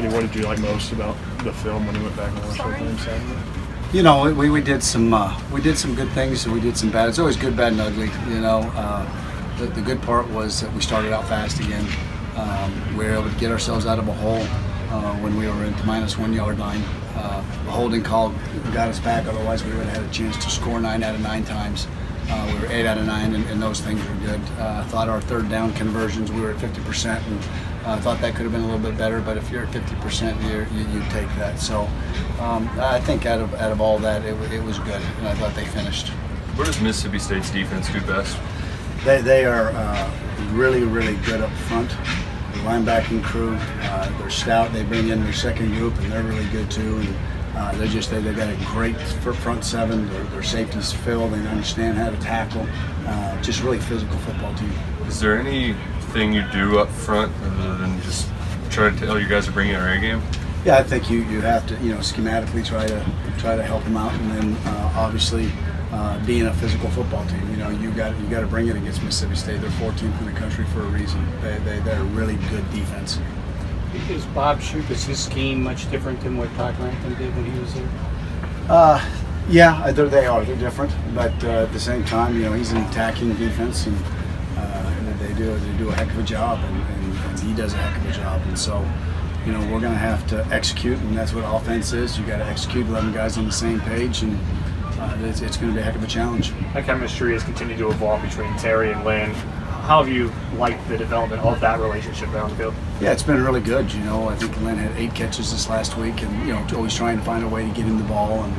And what did you like most about the film when you went back and watched the game Saturday? You know, we did some good things, and we did some bad. It's always good, bad, and ugly. You know, the good part was that we started out fast again. We were able to get ourselves out of a hole when we were into -1 yard line. The holding call got us back. Otherwise, we would have had a chance to score 9 out of 9 times. We were 8 out of 9, and those things were good. I thought our third down conversions, we were at 50%, and I thought that could have been a little bit better. But if you're at 50%, you take that. So I think out of all that, it was good, and I thought they finished. Where does Mississippi State's defense do best? They are really, really good up front. The linebacking crew, they're stout. They bring in their second group, and they're really good too. And they got a great front seven. Their safeties filled. They understand how to tackle. Just really physical football team. Is there anything you do up front other than just try to tell you guys to bring in our A game? Yeah, I think you have to schematically try to help them out, and then obviously being a physical football team, you got to bring it against Mississippi State. They're 14th in the country for a reason. They're a really good defense. Is Bob Shoop's his scheme much different than what Todd Grantham did when he was there? Yeah, they are. They're different, but at the same time, he's an attacking defense, and they do a heck of a job, and he does a heck of a job, and so we're going to have to execute, and that's what offense is. You got to execute, 11 guys on the same page, and it's going to be a heck of a challenge. That chemistry has continued to evolve between Terry and Lynn. How have you liked the development of that relationship around the field? Yeah, it's been really good. I think Lynn had 8 catches this last week, and always trying to find a way to get him the ball. And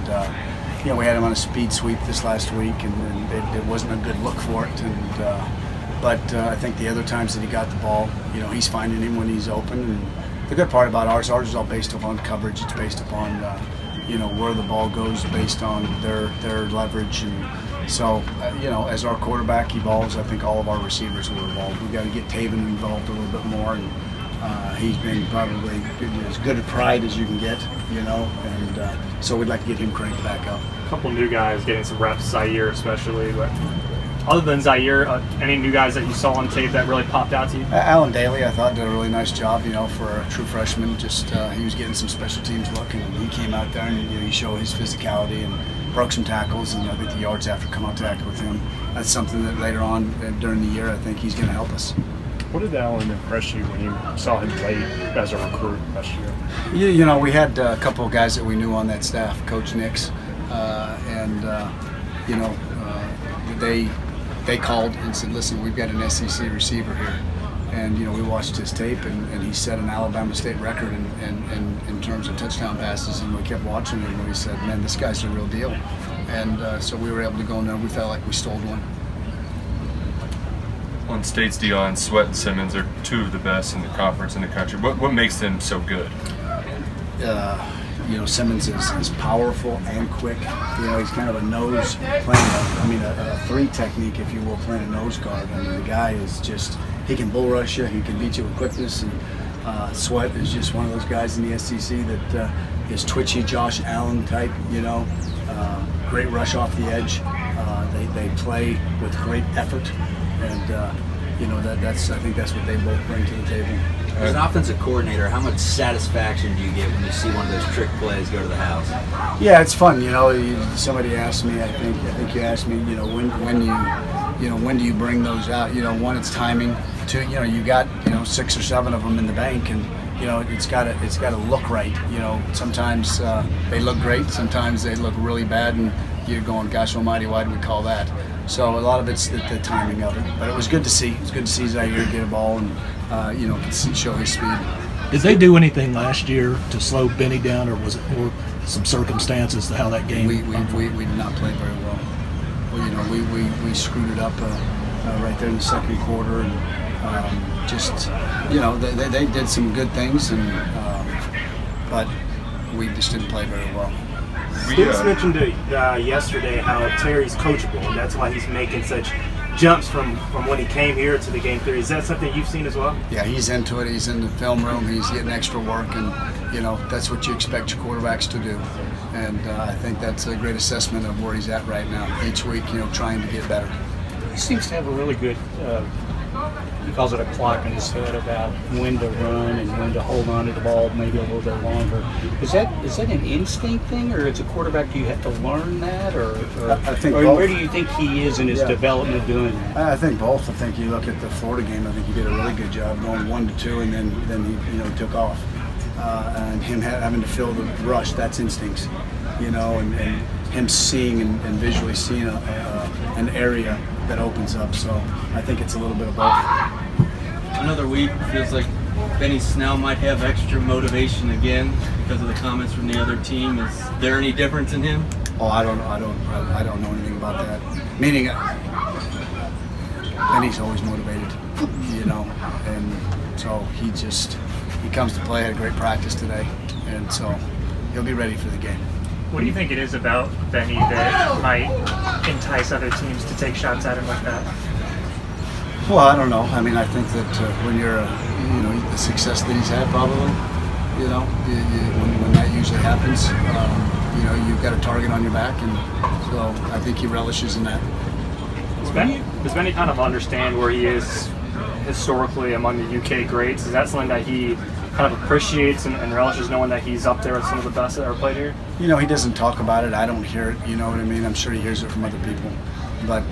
we had him on a speed sweep this last week, and it wasn't a good look for it. But I think the other times that he got the ball, he's finding him when he's open. And the good part about ours is all based upon coverage. It's based upon where the ball goes, based on their leverage. And so, as our quarterback evolves, I think all of our receivers will evolve. We've got to get Taven involved a little bit more, and he's been probably as good a pride as you can get, and so we'd like to get him cranked back up. A couple new guys getting some reps, Zaire especially, but other than Zaire, any new guys that you saw on tape that really popped out to you? Alan Daly, I thought, did a really nice job, for a true freshman. Just he was getting some special teams look, and he came out there and he showed his physicality and broke some tackles, and I think the yards after come out tackle with him. That's something that later on during the year, I think he's going to help us. What did Alan impress you when you saw him play as a recruit last year? We had a couple of guys that we knew on that staff, Coach Nix, and they called and said, listen, we've got an SEC receiver here. And, we watched his tape, and he set an Alabama State record in terms of touchdown passes, and we kept watching him, and we said, man, this guy's the real deal. And so we were able to go in there, and we felt like we stole one. On State's D-line, Sweat and Simmons are 2 of the best in the conference in the country. What makes them so good? Simmons is powerful and quick. He's kind of a nose playing a 3 technique, if you will, playing a nose guard. The guy is just, he can bull rush you, he can beat you with quickness, and Sweat is just one of those guys in the SEC that is twitchy, Josh Allen type, great rush off the edge. They play with great effort, and I think that's what they both bring to the table. As an offensive coordinator, how much satisfaction do you get when you see one of those trick plays go to the house? Yeah, it's fun. Somebody asked me, I think you asked me, when do you bring those out? One, it's timing. 2, you got 6 or 7 of them in the bank, and it's got to look right. Sometimes they look great, sometimes they look really bad, and you're going, gosh almighty, why did we call that? So a lot of it's the timing of it. But it was good to see. It's good to see Zaire get a ball and show his speed. Did they do anything last year to slow Benny down, or was it more some circumstances to how that game? We did not play very well. We screwed it up right there in the second quarter, and they did some good things, and but we just didn't play very well. Stevens mentioned yesterday how Terry's coachable, and that's why he's making such jumps from when he came here to the game theory. Is that something you've seen as well? Yeah, he's into it. He's in the film room. He's getting extra work, and that's what you expect your quarterbacks to do. And I think that's a great assessment of where he's at right now. Each week, trying to get better. He seems to have a really good he calls it a clock in his head about when to run and when to hold on to the ball maybe a little bit longer. Is that an instinct thing, or as a quarterback do you have to learn that, or I think or both. where do you think he is in his development doing that? I think both. I think you look at the Florida game. I think he did a really good job going 1-2, and then he took off. And him having to fill the rush, that's instincts, and him seeing and visually seeing an area that opens up. So I think it's a little bit of both. Another week feels like Benny Snell might have extra motivation again because of the comments from the other team. Is there any difference in him? Oh, I don't know anything about that. Meaning, Benny's always motivated, and so he comes to play. Had a great practice today, and so he'll be ready for the game. What do you think it is about Benny that might entice other teams to take shots at him like that? Well, I don't know. I mean, I think that when you're, the success that he's had, probably, when that usually happens, you've got a target on your back, and so I think he relishes in that. Does Benny kind of understand where he is historically among the UK greats? Is that something that he kind of appreciates and relishes, knowing that he's up there with some of the best that ever played here? He doesn't talk about it. I don't hear it. You know what I mean? I'm sure he hears it from other people. But,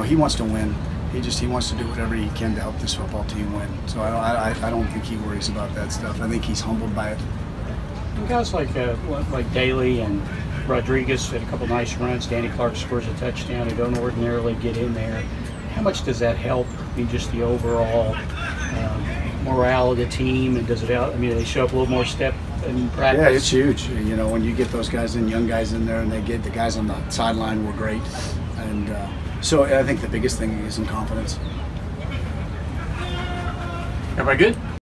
he wants to win. He wants to do whatever he can to help this football team win. So I don't think he worries about that stuff. I think he's humbled by it. And guys like Daly and Rodriguez had a couple nice runs. Danny Clark scores a touchdown. They don't ordinarily get in there. How much does that help in just the overall morale of the team? And does it help? I mean, they show up a little more step in practice. Yeah, it's huge. When you get those guys in, young guys in there, and they get the guys on the sideline were great. And so I think the biggest thing is in confidence. Everybody good?